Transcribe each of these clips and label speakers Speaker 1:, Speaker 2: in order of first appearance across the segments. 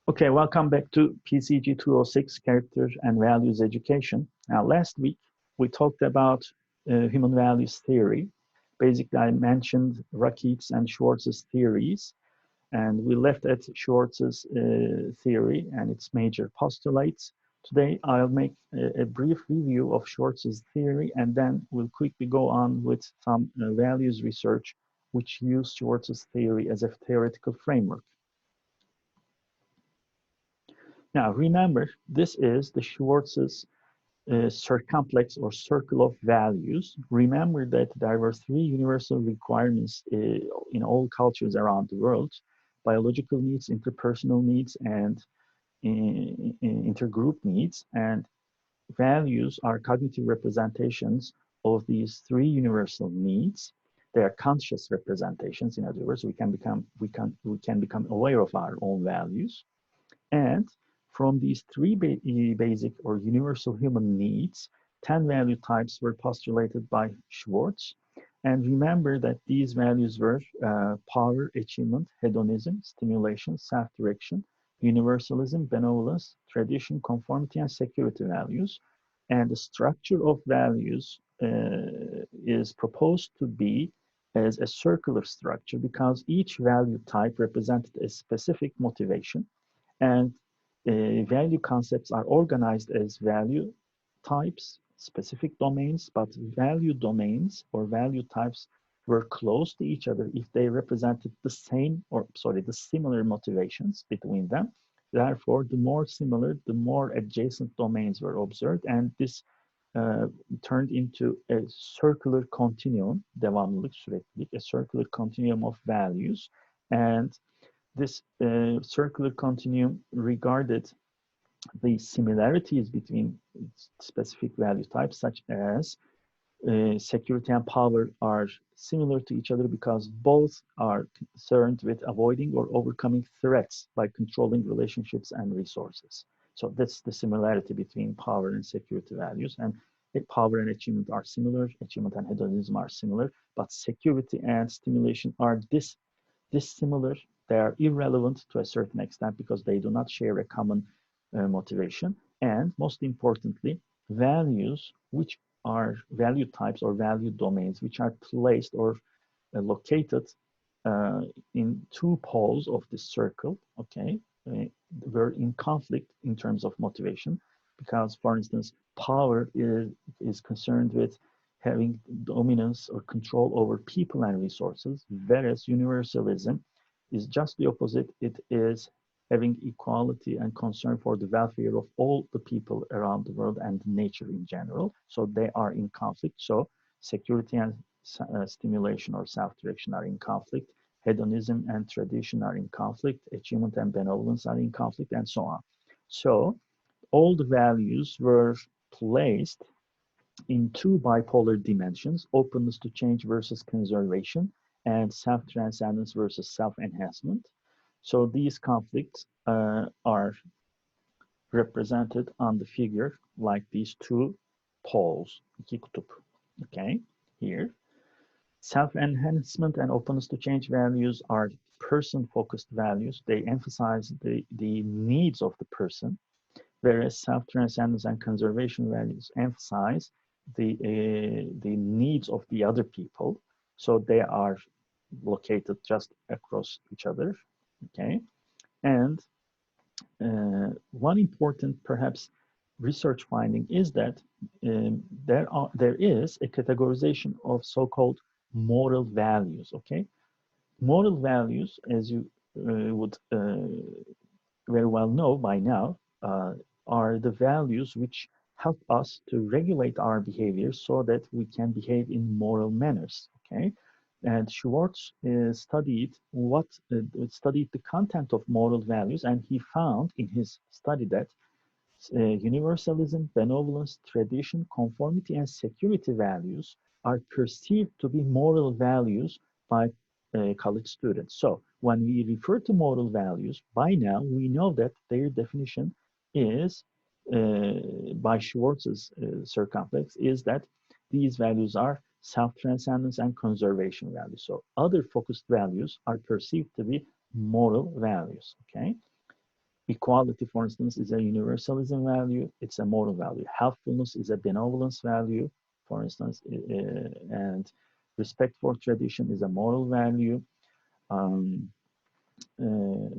Speaker 1: Okay, welcome back to PCG206 Character and Values Education. Now, last week we talked about human values theory. Basically, I mentioned Rakib's and Schwartz's theories, and we left at Schwartz's theory and its major postulates. Today, I'll make a brief review of Schwartz's theory, and then we'll quickly go on with some values research, which use Schwartz's theory as a theoretical framework. Now, remember, this is the Schwartz's circumflex or circle of values. Remember that there were three universal requirements in all cultures around the world: biological needs, interpersonal needs, and intergroup needs. And values are cognitive representations of these three universal needs. They are conscious representations. In other words, we can become aware of our own values. And from these three basic or universal human needs, 10 value types were postulated by Schwartz. And remember that these values were power, achievement, hedonism, stimulation, self-direction, universalism, benevolence, tradition, conformity, and security values. And the structure of values is proposed to be as a circular structure because each value type represented a specific motivation, and value concepts are organized as value types, specific domains, but value domains or value types were close to each other if they represented the similar motivations between them. Therefore, the more similar, the more adjacent domains were observed, and this turned into a circular continuum, devamlılık, süreklilik, a circular continuum of values. And this circular continuum regarded the similarities between specific value types, such as security and power, are similar to each other because both are concerned with avoiding or overcoming threats by controlling relationships and resources. So that's the similarity between power and security values. And power and achievement are similar, achievement and hedonism are similar, but security and stimulation are dissimilar. They are irrelevant to a certain extent because they do not share a common motivation. And most importantly, values, which are value types or value domains, which are placed or located in two poles of this circle, okay, were in conflict in terms of motivation. Because, for instance, power is concerned with having dominance or control over people and resources, whereas universalism is just the opposite. It is having equality and concern for the welfare of all the people around the world and nature in general. So they are in conflict. So security and stimulation or self-direction are in conflict. Hedonism and tradition are in conflict. Achievement and benevolence are in conflict, and so on. So all the values were placed in two bipolar dimensions: openness to change versus conservation, and self-transcendence versus self-enhancement. So these conflicts are represented on the figure like these two poles, iki kutup, okay, here. Self-enhancement and openness to change values are person-focused values. They emphasize the needs of the person, whereas self-transcendence and conservation values emphasize the needs of the other people. So they are located just across each other, okay? And one important, perhaps, research finding is that there is a categorization of so-called moral values, okay? Moral values, as you would very well know by now, are the values which help us to regulate our behavior so that we can behave in moral manners, okay? And Schwartz studied the content of moral values, and he found in his study that universalism, benevolence, tradition, conformity, and security values are perceived to be moral values by college students. So when we refer to moral values, by now we know that their definition is, by Schwartz's circumflex, is that these values are self-transcendence and conservation values. So other focused values are perceived to be moral values, okay? Equality, for instance, is a universalism value. It's a moral value. Helpfulness is a benevolence value, for instance, and respect for tradition is a moral value. Um, uh,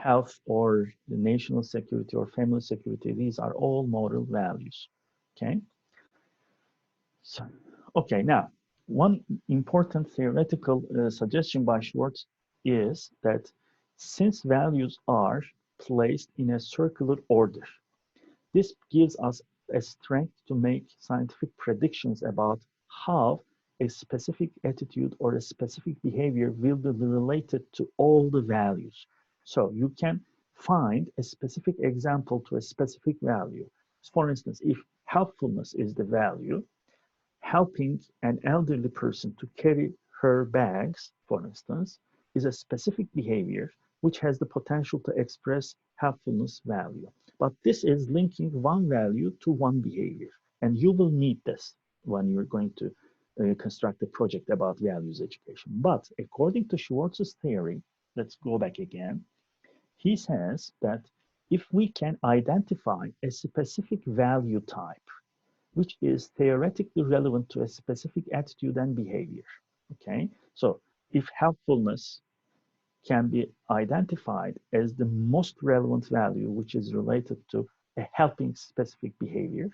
Speaker 1: Health or the national security or family security, these are all moral values. Okay. So, okay, now, one important theoretical suggestion by Schwartz is that since values are placed in a circular order, this gives us a strength to make scientific predictions about how a specific attitude or a specific behavior will be related to all the values. So you can find a specific example to a specific value. For instance, if helpfulness is the value, helping an elderly person to carry her bags, for instance, is a specific behavior which has the potential to express helpfulness value. But this is linking one value to one behavior. And you will need this when you're going to construct a project about values education. But according to Schwartz's theory, let's go back again, he says that if we can identify a specific value type which is theoretically relevant to a specific attitude and behavior. Okay, so if helpfulness can be identified as the most relevant value, which is related to a helping specific behavior,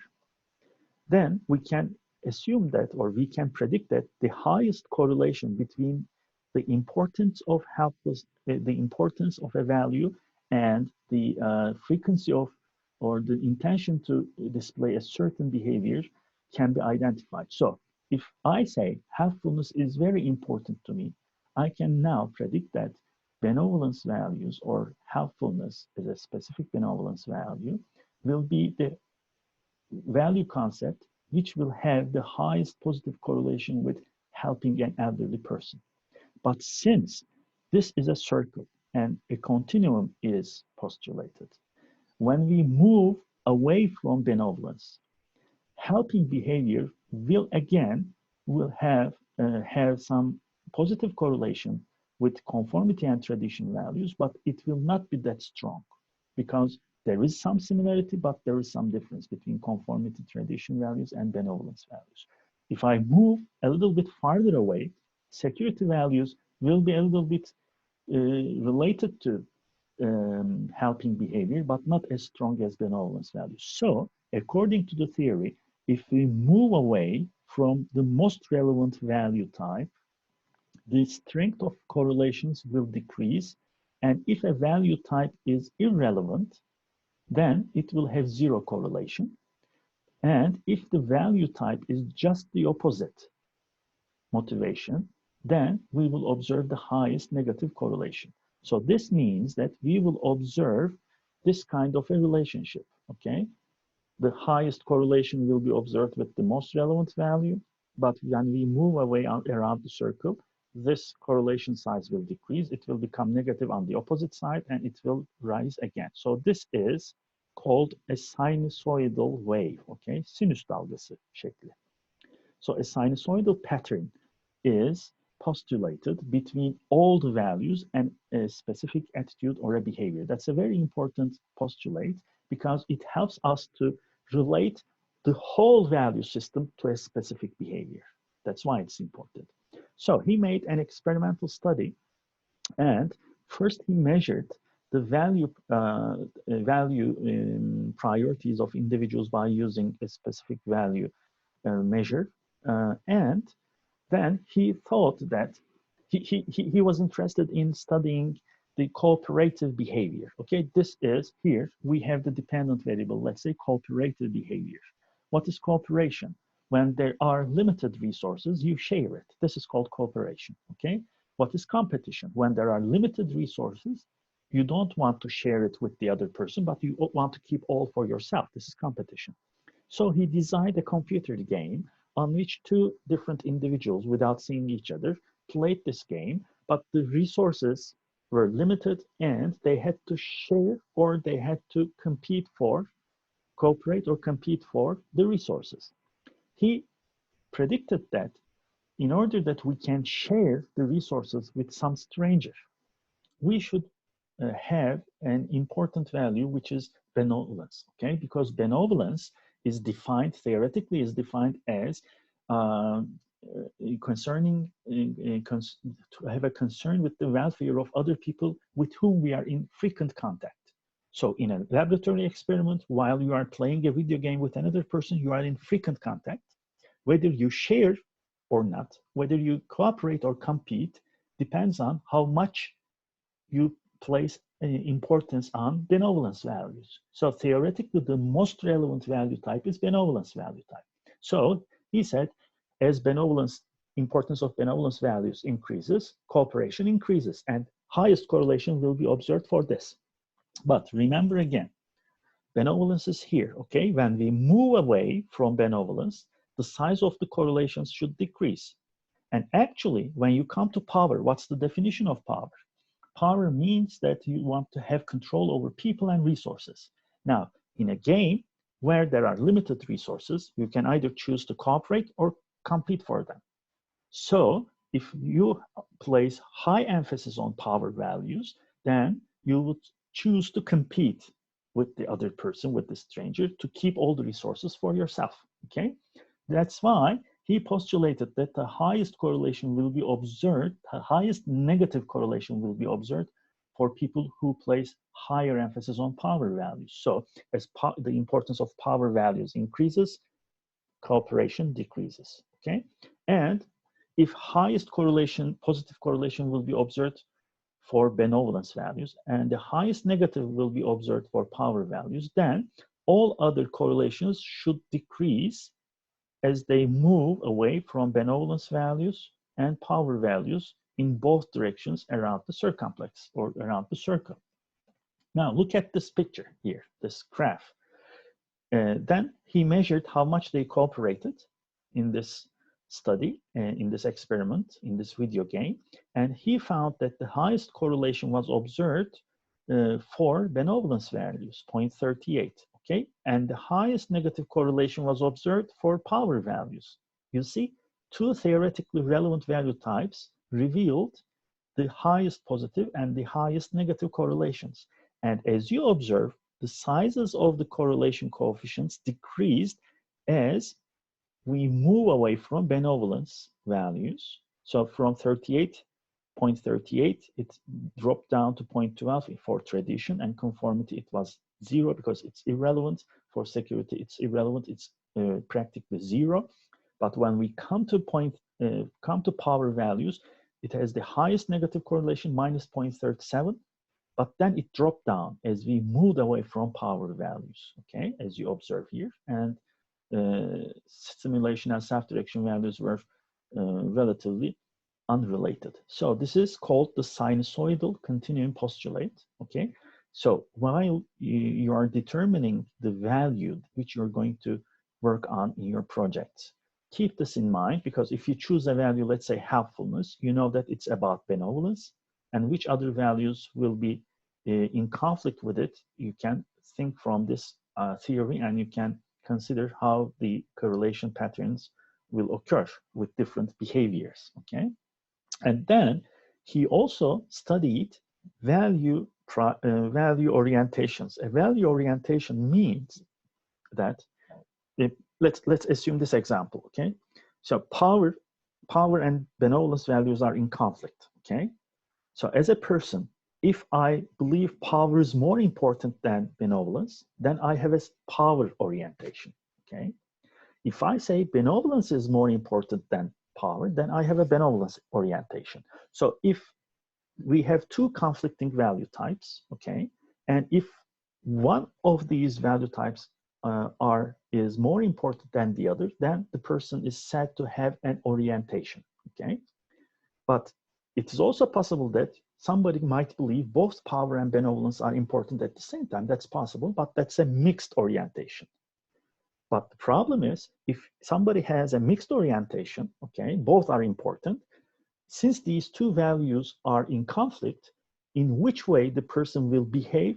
Speaker 1: then we can assume that, or we can predict that the highest correlation between the importance of helpless, the importance of a value and the frequency of or the intention to display a certain behavior can be identified. So if I say helpfulness is very important to me, I can now predict that benevolence values or helpfulness as a specific benevolence value will be the value concept which will have the highest positive correlation with helping an elderly person. But since this is a circle and a continuum is postulated, when we move away from benevolence, helping behavior will have some positive correlation with conformity and tradition values, but it will not be that strong because there is some similarity, but there is some difference between conformity tradition values and benevolence values. If I move a little bit farther away, security values will be a little bit related to helping behavior, but not as strong as benevolence values. So, according to the theory, if we move away from the most relevant value type, the strength of correlations will decrease. And if a value type is irrelevant, then it will have zero correlation. And if the value type is just the opposite motivation, then we will observe the highest negative correlation. So this means that we will observe this kind of a relationship, okay? The highest correlation will be observed with the most relevant value, but when we move away around the circle, this correlation size will decrease. It will become negative on the opposite side, and it will rise again. So this is called a sinusoidal wave, okay? Sinüs dalgası şekli. So a sinusoidal pattern is postulated between all the values and a specific attitude or a behavior. That's a very important postulate because it helps us to relate the whole value system to a specific behavior. That's why it's important. So he made an experimental study, and first he measured the value priorities of individuals by using a specific value measure, and then he thought that he was interested in studying the cooperative behavior. Okay, this is here we have the dependent variable, let's say cooperative behavior. What is cooperation? When there are limited resources, you share it. This is called cooperation. Okay, what is competition? When there are limited resources, you don't want to share it with the other person, but you want to keep all for yourself. This is competition. So he designed a computer game on which two different individuals, without seeing each other, played this game, but the resources were limited and they had to share or they had to compete for, cooperate or compete for the resources. He predicted that in order that we can share the resources with some stranger, we should have an important value, which is benevolence, okay? Because benevolence is defined, theoretically is defined as concerning, to have a concern with the welfare of other people with whom we are in frequent contact. So in a laboratory experiment, while you are playing a video game with another person, you are in frequent contact. Whether you share or not, whether you cooperate or compete, depends on how much you place importance on benevolence values. So theoretically, the most relevant value type is benevolence value type. So he said, as importance of benevolence values increases, cooperation increases, and highest correlation will be observed for this. But remember again, benevolence is here, okay? When we move away from benevolence, the size of the correlations should decrease. And actually, when you come to power, what's the definition of power? Power means that you want to have control over people and resources. Now, in a game where there are limited resources, you can either choose to cooperate or compete for them. So if you place high emphasis on power values, then you would choose to compete with the other person, with the stranger, to keep all the resources for yourself, okay? That's why he postulated that the highest correlation will be observed, the highest negative correlation will be observed for people who place higher emphasis on power values. So as the importance of power values increases, cooperation decreases, okay? And if highest correlation, positive correlation will be observed for benevolence values, and the highest negative will be observed for power values, then all other correlations should decrease as they move away from benevolence values and power values in both directions around the circumflex or around the circle. Now look at this picture here, this graph. Then he measured how much they cooperated in this study, in this experiment, in this video game, and he found that the highest correlation was observed for benevolence values, 0.38. Okay, and the highest negative correlation was observed for power values. You see, two theoretically relevant value types revealed the highest positive and the highest negative correlations. And as you observe, the sizes of the correlation coefficients decreased as we move away from benevolence values. So from 38.38, it dropped down to 0.12 for tradition, and conformity it was 0 because it's irrelevant. For security, it's irrelevant. It's practically 0. But when we come to power values, it has the highest negative correlation, minus 0.37. But then it dropped down as we moved away from power values, okay, as you observe here. And simulation and self-direction values were relatively unrelated. So this is called the sinusoidal continuum postulate, okay? So while you are determining the value which you're going to work on in your projects, keep this in mind, because if you choose a value, let's say helpfulness, you know that it's about benevolence, and which other values will be in conflict with it, you can think from this theory, and you can consider how the correlation patterns will occur with different behaviors, okay? And then he also studied value orientations. A value orientation means that, let's assume this example, okay? So power and benevolence values are in conflict, okay? So as a person, if I believe power is more important than benevolence, then I have a power orientation, okay? If I say benevolence is more important than power, then I have a benevolence orientation. So if we have two conflicting value types, okay, and if one of these value types is more important than the other, then the person is said to have an orientation, okay? But it is also possible that somebody might believe both power and benevolence are important at the same time. That's possible, but that's a mixed orientation. But the problem is, if somebody has a mixed orientation, okay, both are important, since these two values are in conflict, in which way the person will behave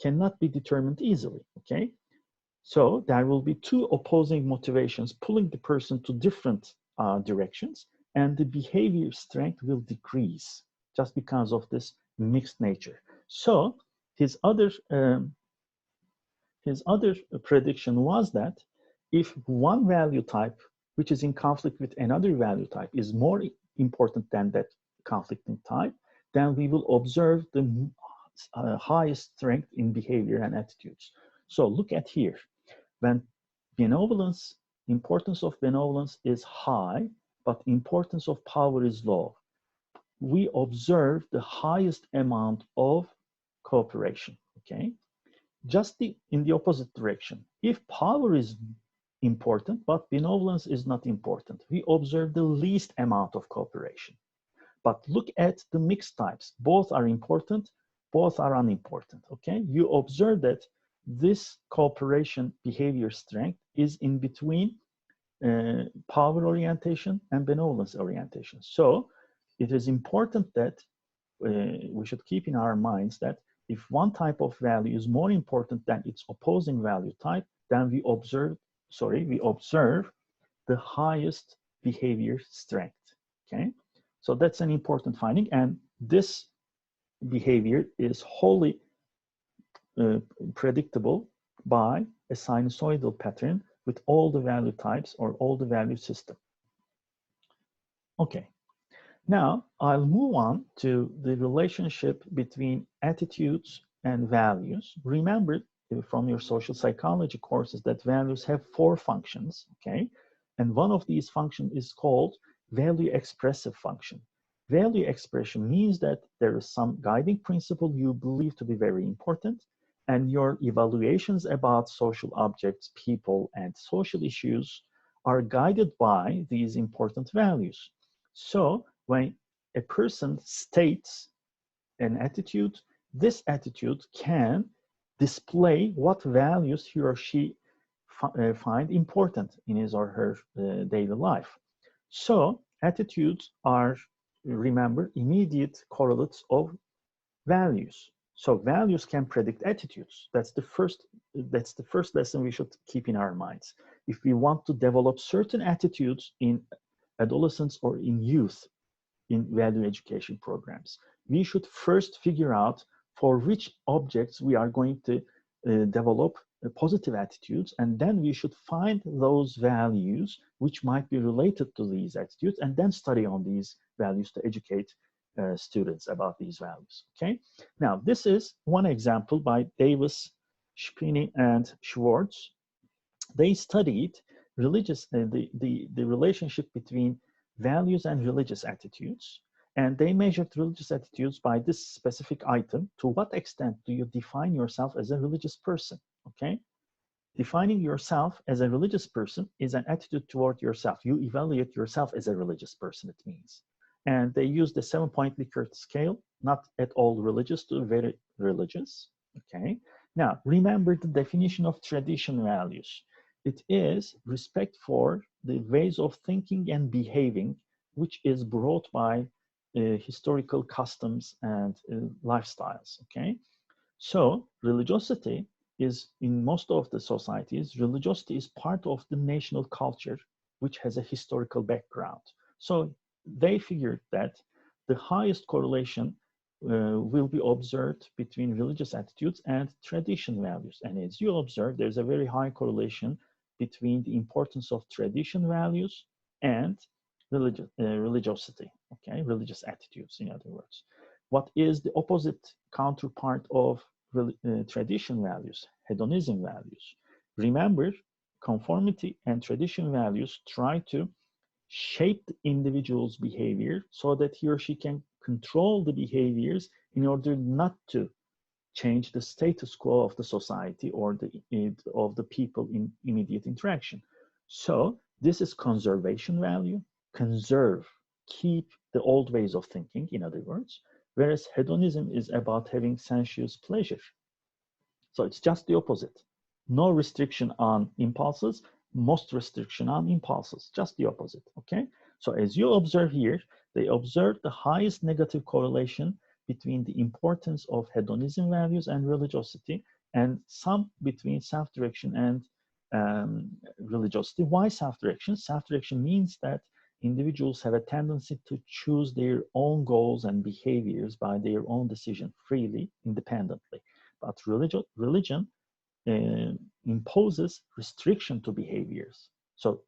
Speaker 1: cannot be determined easily, okay? So there will be two opposing motivations pulling the person to different directions, and the behavior strength will decrease just because of this mixed nature. So his other prediction was that if one value type, which is in conflict with another value type, is more important than that conflicting type, then we will observe the highest strength in behavior and attitudes. So look at here. When benevolence, importance of benevolence is high, but importance of power is low, we observe the highest amount of cooperation, okay? Just in the opposite direction. If power is important, but benevolence is not important, we observe the least amount of cooperation. But look at the mixed types. Both are important, both are unimportant, okay? You observe that this cooperation behavior strength is in between power orientation and benevolence orientation. So it is important that we should keep in our minds that if one type of value is more important than its opposing value type, then we observe the highest behavior strength, okay? So that's an important finding, and this behavior is wholly predictable by a sinusoidal pattern with all the value types or all the value system. Okay, now I'll move on to the relationship between attitudes and values. Remember from your social psychology courses that values have 4 functions, okay? And one of these functions is called value expressive function. Value expression means that there is some guiding principle you believe to be very important, and your evaluations about social objects, people, and social issues are guided by these important values. So when a person states an attitude, this attitude can display what values he or she find important in his or her daily life. So attitudes are, remember, immediate correlates of values. So values can predict attitudes. That's the first lesson we should keep in our minds. If we want to develop certain attitudes in adolescence or in youth in value education programs, we should first figure out for which objects we are going to develop positive attitudes, and then we should find those values which might be related to these attitudes, and then study on these values to educate students about these values, okay? Now, this is one example by Davis, Spini, and Schwartz. They studied the relationship between values and religious attitudes, and they measured religious attitudes by this specific item. To what extent do you define yourself as a religious person, okay? Defining yourself as a religious person is an attitude toward yourself. You evaluate yourself as a religious person, it means. And they use the 7-point Likert scale, not at all religious to very religious, okay? Now, remember the definition of tradition values. It is respect for the ways of thinking and behaving, which is brought by historical customs and lifestyles, okay? So religiosity is, in most of the societies, religiosity is part of the national culture, which has a historical background. So they figured that the highest correlation will be observed between religious attitudes and tradition values. And as you observe, there's a very high correlation between the importance of tradition values and religiosity, okay? Religious attitudes, in other words. What is the opposite counterpart of tradition values? Hedonism values. Remember, conformity and tradition values try to shape the individual's behavior so that he or she can control the behaviors in order not to change the status quo of the society or of the people in immediate interaction. So this is conservation value. Conserve, keep the old ways of thinking, in other words, whereas hedonism is about having sensuous pleasure. So it's just the opposite. No restriction on impulses, most restriction on impulses, just the opposite, okay? So as you observe here, they observe the highest negative correlation between the importance of hedonism values and religiosity, and some between self-direction and religiosity. Why self-direction? Self-direction means that individuals have a tendency to choose their own goals and behaviors by their own decision freely, independently. But religion imposes restriction to behaviors. So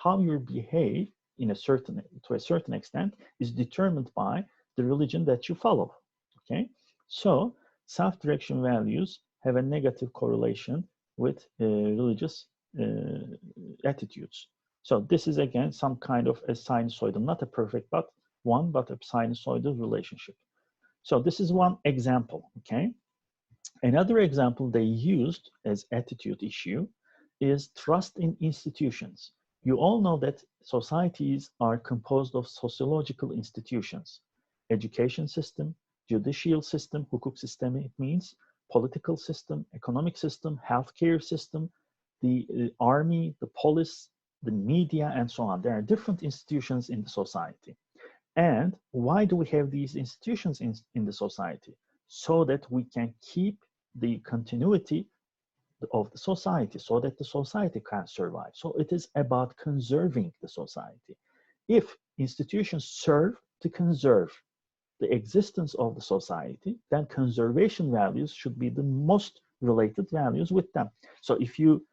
Speaker 1: how you behave to a certain extent is determined by the religion that you follow. Okay, so self-direction values have a negative correlation with religious attitudes. So this is again some kind of a sinusoidal, not a perfect but a sinusoidal relationship. So this is one example. Okay. Another example they used as attitude issue is trust in institutions. You all know that societies are composed of sociological institutions, education system, judicial system, hukuk system, it means, political system, economic system, healthcare system, the army, the police, the media, and so on. There are different institutions in the society. And why do we have these institutions in the society? So that we can keep the continuity of the society, so that the society can survive. So it is about conserving the society. If institutions serve to conserve the existence of the society, then conservation values should be the most related values with them. So if you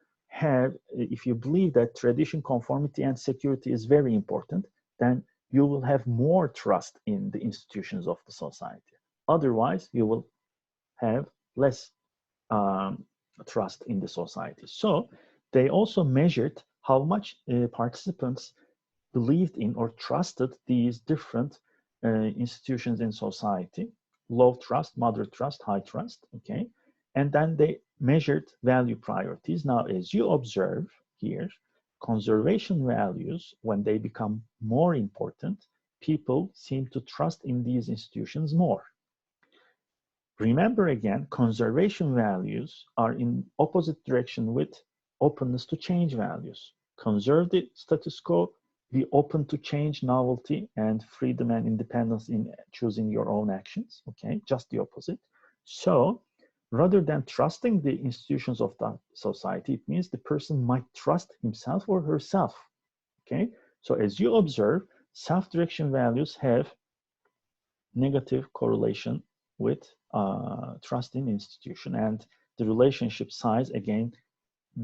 Speaker 1: believe that tradition, conformity, and security is very important, then you will have more trust in the institutions of the society. Otherwise, you will have less trust in the society. So they also measured how much participants believed in or trusted these different institutions in society: low trust, moderate trust, high trust. Okay, and then they measured value priorities. Now, as you observe here, conservation values, when they become more important, people seem to trust in these institutions more. Remember again, conservation values are in opposite direction with openness to change values. Conserve the status quo, be open to change, novelty, and freedom and independence in choosing your own actions. Okay, just the opposite. So rather than trusting the institutions of the society, it means the person might trust himself or herself. Okay, so as you observe, self-direction values have negative correlation with trust in institution, and the relationship size again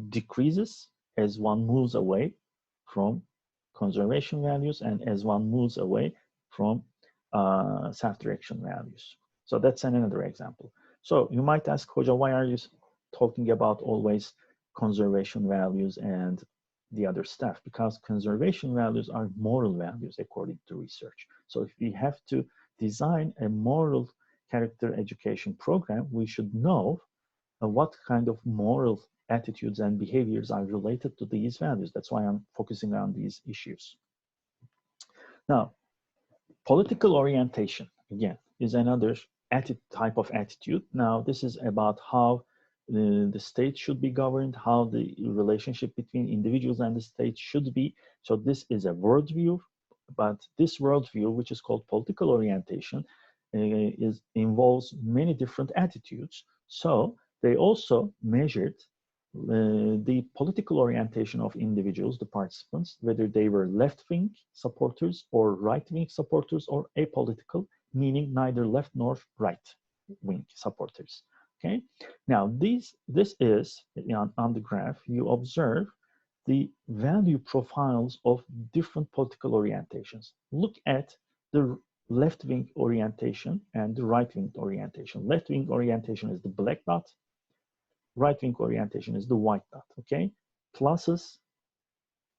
Speaker 1: decreases as one moves away from conservation values and as one moves away from self-direction values. So that's another example. So you might ask, Hoca, why are you talking about always conservation values and the other stuff? Because conservation values are moral values according to research. So if we have to design a moral character education program, we should know what kind of moral attitudes and behaviors are related to these values. That's why I'm focusing on these issues. Now, political orientation, again, is another type of attitude. Now, this is about how the state should be governed, how the relationship between individuals and the state should be. So this is a worldview, but this worldview, which is called political orientation, involves many different attitudes. So they also measured the political orientation of individuals, the participants, whether they were left-wing supporters or right-wing supporters or apolitical, meaning neither left nor right-wing supporters. Okay. Now this is on the graph. You observe the value profiles of different political orientations. Look at the left-wing orientation and the right-wing orientation. Left-wing orientation is the black dot. Right-wing orientation is the white dot. Okay. Pluses.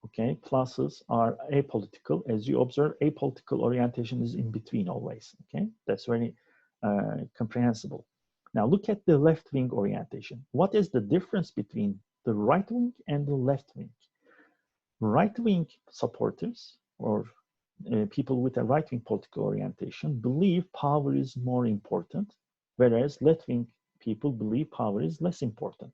Speaker 1: Okay. Pluses are apolitical. As you observe, apolitical orientation is in between always. Okay. That's very comprehensible. Now look at the left-wing orientation. What is the difference between the right wing and the left wing? Right-wing supporters or people with a right-wing political orientation believe power is more important, whereas left-wing people believe power is less important.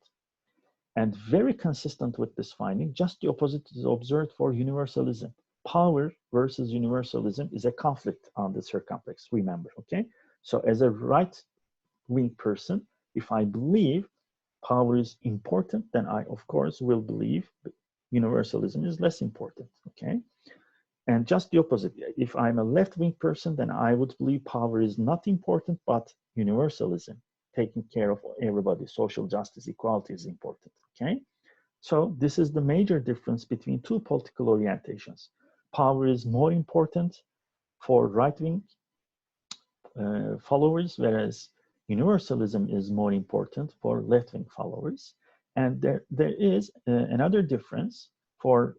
Speaker 1: And very consistent with this finding, just the opposite is observed for universalism. Power versus universalism is a conflict on the circumflex, remember, okay? So as a right-wing person, if I believe power is important, then I, of course, will believe universalism is less important, okay? And just the opposite. If I'm a left-wing person, then I would believe power is not important, but universalism, taking care of everybody, social justice, equality is important, okay? So this is the major difference between two political orientations. Power is more important for right-wing followers, whereas universalism is more important for left-wing followers. And there is another difference for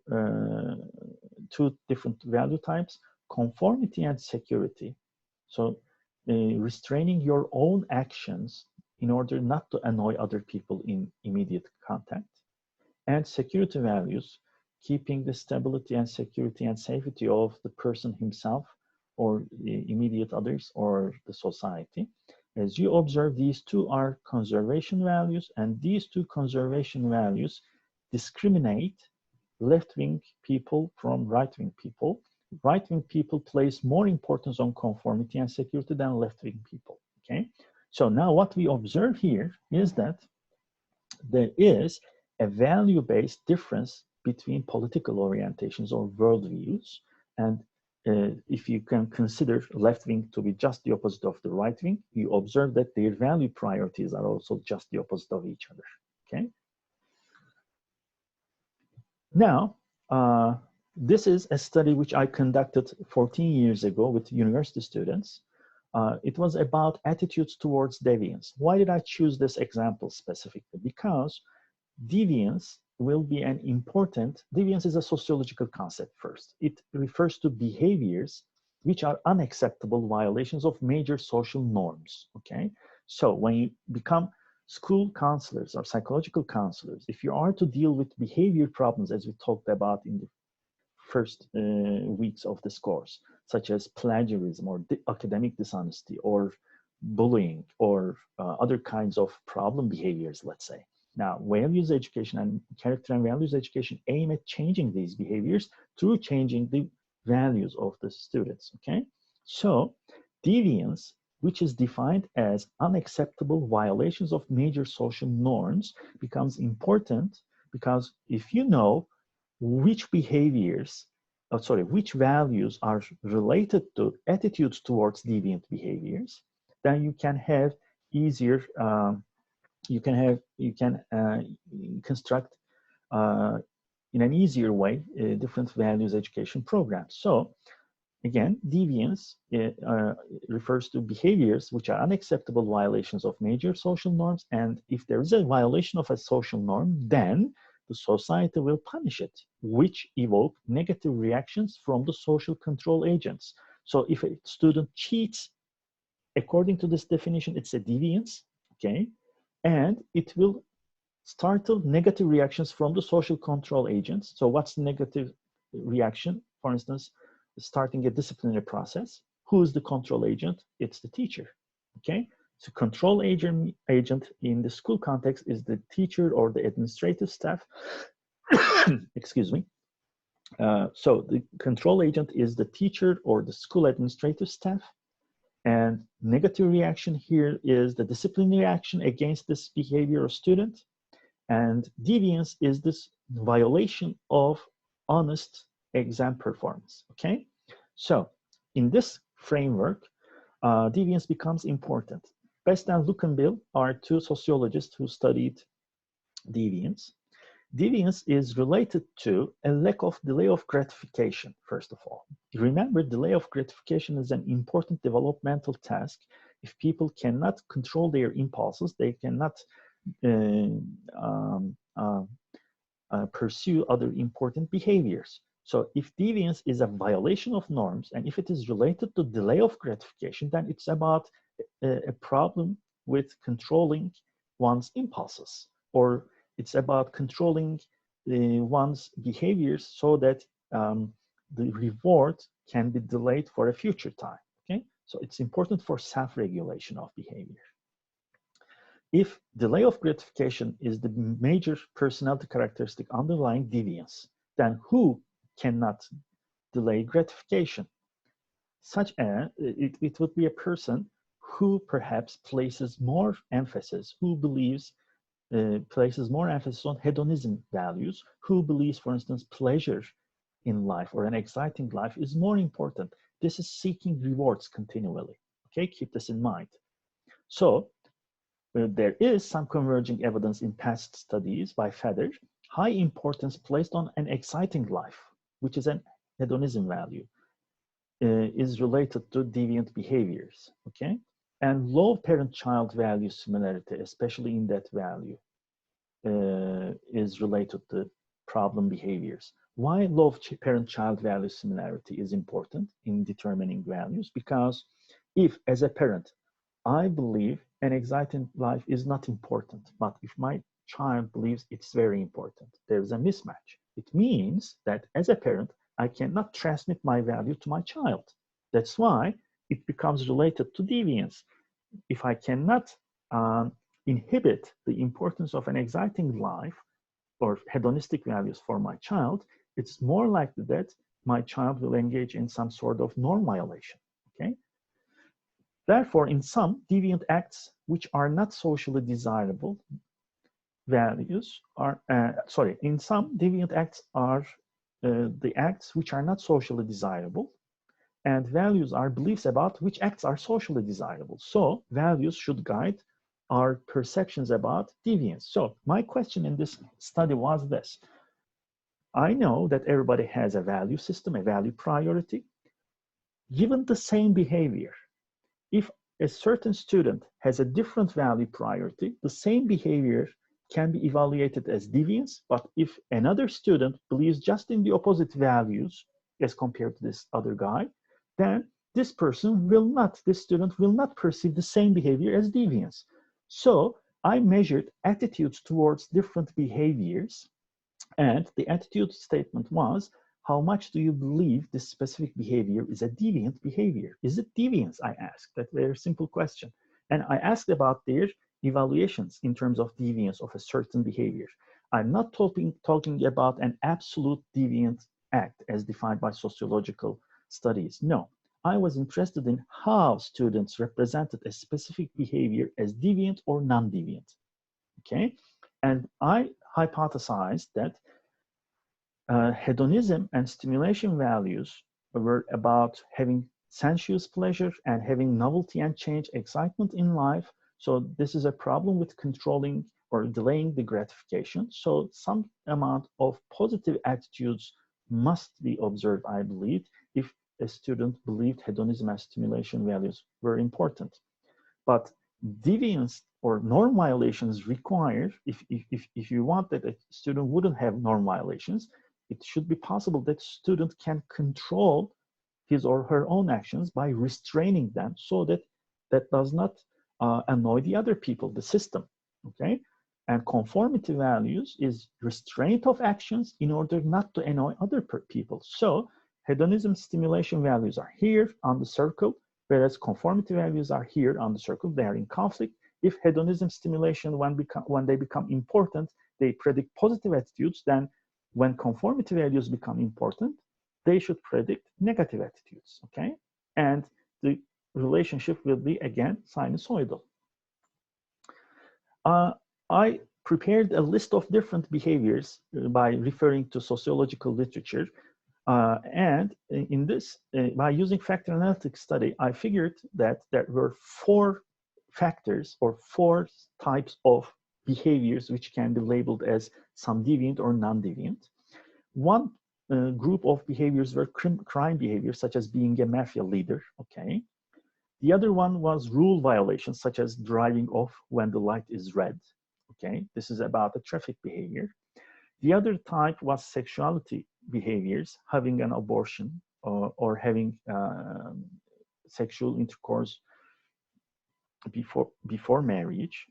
Speaker 1: two different value types, conformity and security. So restraining your own actions in order not to annoy other people in immediate contact. And security values, keeping the stability and security and safety of the person himself or the immediate others or the society. As you observe, these two are conservation values, and these two conservation values discriminate left-wing people from right-wing people. Right-wing people place more importance on conformity and security than left-wing people, okay? So now what we observe here is that there is a value-based difference between political orientations or worldviews. And if you can consider left-wing to be just the opposite of the right-wing, you observe that their value priorities are also just the opposite of each other, okay? Now, this is a study which I conducted 14 years ago with university students. It was about attitudes towards deviance. Why did I choose this example specifically? Because deviance will be an important, deviance is a sociological concept first. It refers to behaviors which are unacceptable violations of major social norms, okay? So when you become school counselors or psychological counselors, if you are to deal with behavior problems, as we talked about in the first weeks of this course, such as plagiarism or academic dishonesty or bullying or other kinds of problem behaviors, let's say. Now, values education and character and values education aim at changing these behaviors through changing the values of the students, okay? So, deviance, which is defined as unacceptable violations of major social norms, becomes important because if you know which behaviors, which values are related to attitudes towards deviant behaviors, then you can have easier you can construct in an easier way different values education programs. So again, deviance refers to behaviors which are unacceptable violations of major social norms, and if there is a violation of a social norm, then the society will punish it, which evoke negative reactions from the social control agents. So if a student cheats, according to this definition, it's a deviance, okay? And it will startle negative reactions from the social control agents. So what's the negative reaction? For instance, starting a disciplinary process. Who is the control agent? It's the teacher, okay? So control agent in the school context is the teacher or the administrative staff. Excuse me. So the control agent is the teacher or the school administrative staff. And negative reaction here is the disciplinary action against this behavior of student. And deviance is this violation of honest exam performance, okay? So in this framework, deviance becomes important. Best and Lukenbill are two sociologists who studied deviance. Deviance is related to a lack of delay of gratification, first of all. Remember, delay of gratification is an important developmental task. If people cannot control their impulses, they cannot pursue other important behaviors. So if deviance is a violation of norms, and if it is related to delay of gratification, then it's about a problem with controlling one's impulses, or it's about controlling one's behaviors so that the reward can be delayed for a future time, okay? So it's important for self-regulation of behavior. If delay of gratification is the major personality characteristic underlying deviance, then who cannot delay gratification? It would be a person who perhaps places more emphasis, who believes places more emphasis on hedonism values, who believes, for instance, pleasure in life or an exciting life is more important. This is seeking rewards continually. Okay, keep this in mind. So there is some converging evidence in past studies by Feder, high importance placed on an exciting life, which is an hedonism value, is related to deviant behaviors, okay? And low parent-child value similarity, especially in that value, is related to problem behaviors. Why low parent-child value similarity is important in determining values? Because if, as a parent, I believe an exciting life is not important, but if my child believes it's very important, there's a mismatch. It means that as a parent, I cannot transmit my value to my child. That's why it becomes related to deviance. If I cannot inhibit the importance of an exciting life or hedonistic values for my child, it's more likely that my child will engage in some sort of norm violation, okay? Therefore, in some deviant acts which are not socially desirable, values are, in some deviant acts are the acts which are not socially desirable, and values are beliefs about which acts are socially desirable. So values should guide our perceptions about deviance. So my question in this study was this. I know that everybody has a value system, a value priority. Given the same behavior, if a certain student has a different value priority, the same behavior can be evaluated as deviance, but if another student believes just in the opposite values as compared to this other guy, then this student will not perceive the same behavior as deviance. So I measured attitudes towards different behaviors, and the attitude statement was, how much do you believe this specific behavior is a deviant behavior? Is it deviance? I asked. That very simple question. And I asked about their evaluations in terms of deviance of a certain behavior. I'm not talking about an absolute deviant act as defined by sociological studies. No, I was interested in how students represented a specific behavior as deviant or non-deviant. Okay, and I hypothesized that hedonism and stimulation values were about having sensuous pleasure and having novelty and change, excitement in life. So this is a problem with controlling or delaying the gratification. So some amount of positive attitudes must be observed, I believe, if a student believed hedonism and stimulation values were important. But deviance or norm violations require, if you want that a student wouldn't have norm violations, it should be possible that student can control his or her own actions by restraining them so that that does not annoy the other people, the system, okay? And conformity values is restraint of actions in order not to annoy other people. So hedonism stimulation values are here on the circle, whereas conformity values are here on the circle. They are in conflict. If hedonism stimulation, when they become important, they predict positive attitudes, then when conformity values become important, they should predict negative attitudes, okay? And the relationship will be, again, sinusoidal. I prepared a list of different behaviors by referring to sociological literature. And in this, by using factor analytic study, I figured that there were 4 factors or 4 types of behaviors which can be labeled as some deviant or non-deviant. One group of behaviors were crime behaviors, such as being a mafia leader, okay? The other one was rule violations, such as driving off when the light is red, okay? This is about the traffic behavior. The other type was sexuality behaviors, having an abortion or having sexual intercourse before marriage,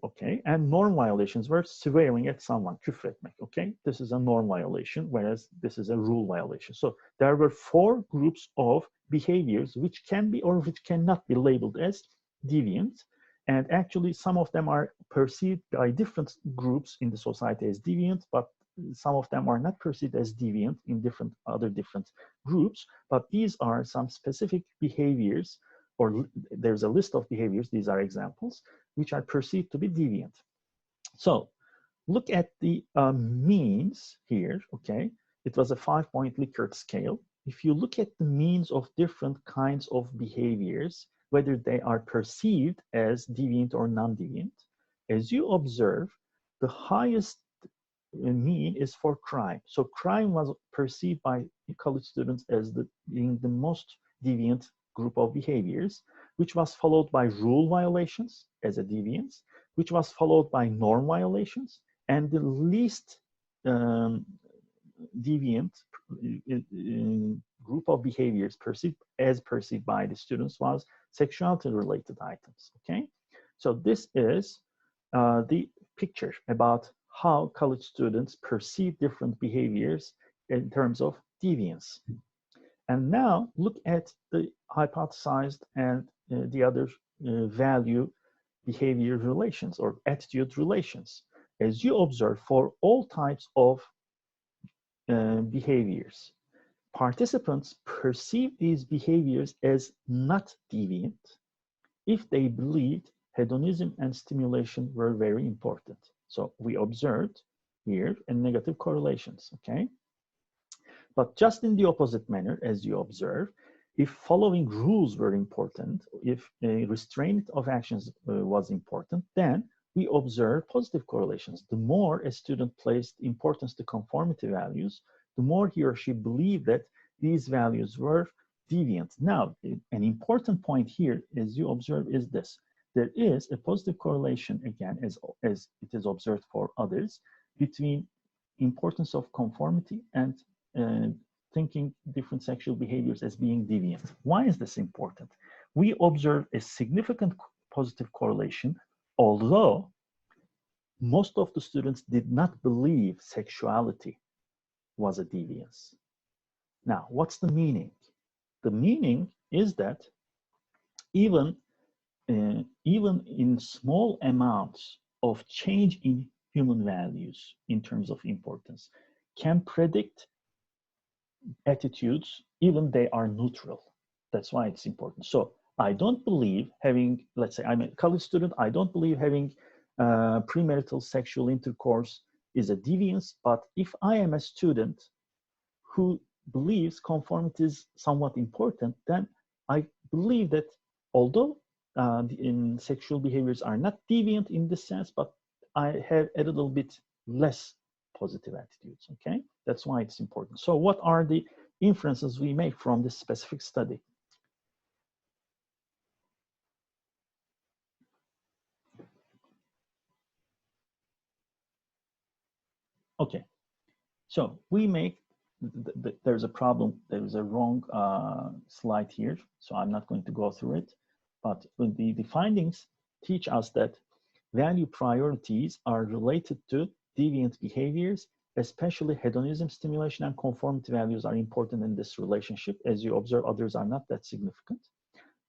Speaker 1: okay? And norm violations were swearing at someone, küfür etmek, okay? This is a norm violation, whereas this is a rule violation. So there were 4 groups of behaviors which can be or which cannot be labeled as deviant. And actually, some of them are perceived by different groups in the society as deviant, but some of them are not perceived as deviant in other different groups. But these are some specific behaviors, or there's a list of behaviors, these are examples, which are perceived to be deviant. So look at the means here, okay? It was a 5-point Likert scale. If you look at the means of different kinds of behaviors, whether they are perceived as deviant or non-deviant, as you observe, the highest mean is for crime. So crime was perceived by college students as being the most deviant group of behaviors, which was followed by rule violations as a deviance, which was followed by norm violations, and the least deviant group of behaviors perceived by the students was sexuality related items. Okay, so this is the picture about how college students perceive different behaviors in terms of deviance. And now look at the hypothesized and the other value behavior relations or attitude relations. As you observe, for all types of behaviors, participants perceive these behaviors as not deviant if they believed hedonism and stimulation were very important. So we observed here a negative correlations, okay? But just in the opposite manner, as you observe, if following rules were important, if a restraint of actions was important, then we observe positive correlations. The more a student placed importance to conformity values, the more he or she believed that these values were deviant. Now, an important point here, as you observe, is this. There is a positive correlation, again, as it is observed for others, between importance of conformity and thinking different sexual behaviors as being deviant. Why is this important? We observe a significant positive correlation, although most of the students did not believe sexuality was a deviance. Now, what's the meaning? The meaning is that even in small amounts of change in human values in terms of importance can predict attitudes, even they are neutral. That's why it's important. So I don't believe having, let's say I'm a college student, I don't believe having premarital sexual intercourse is a deviance, but if I am a student who believes conformity is somewhat important, then I believe that although in sexual behaviors are not deviant in this sense, but I have a little bit less positive attitudes, okay? That's why it's important. So what are the inferences we make from this specific study? Okay, so we make, there's a problem, there is a wrong slide here, so I'm not going to go through it, but the findings teach us that value priorities are related to deviant behaviors, especially hedonism, stimulation, and conformity values are important in this relationship. As you observe, others are not that significant.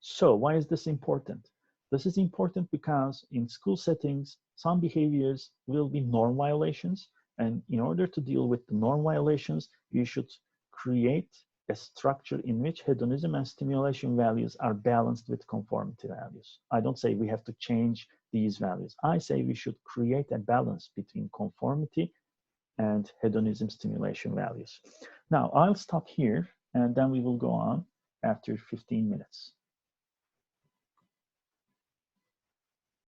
Speaker 1: So why is this important? This is important because in school settings, some behaviors will be norm violations. And in order to deal with the norm violations, you should create a structure in which hedonism and stimulation values are balanced with conformity values. I don't say we have to change these values. I say we should create a balance between conformity and hedonism stimulation values. Now, I'll stop here and then we will go on after 15 minutes.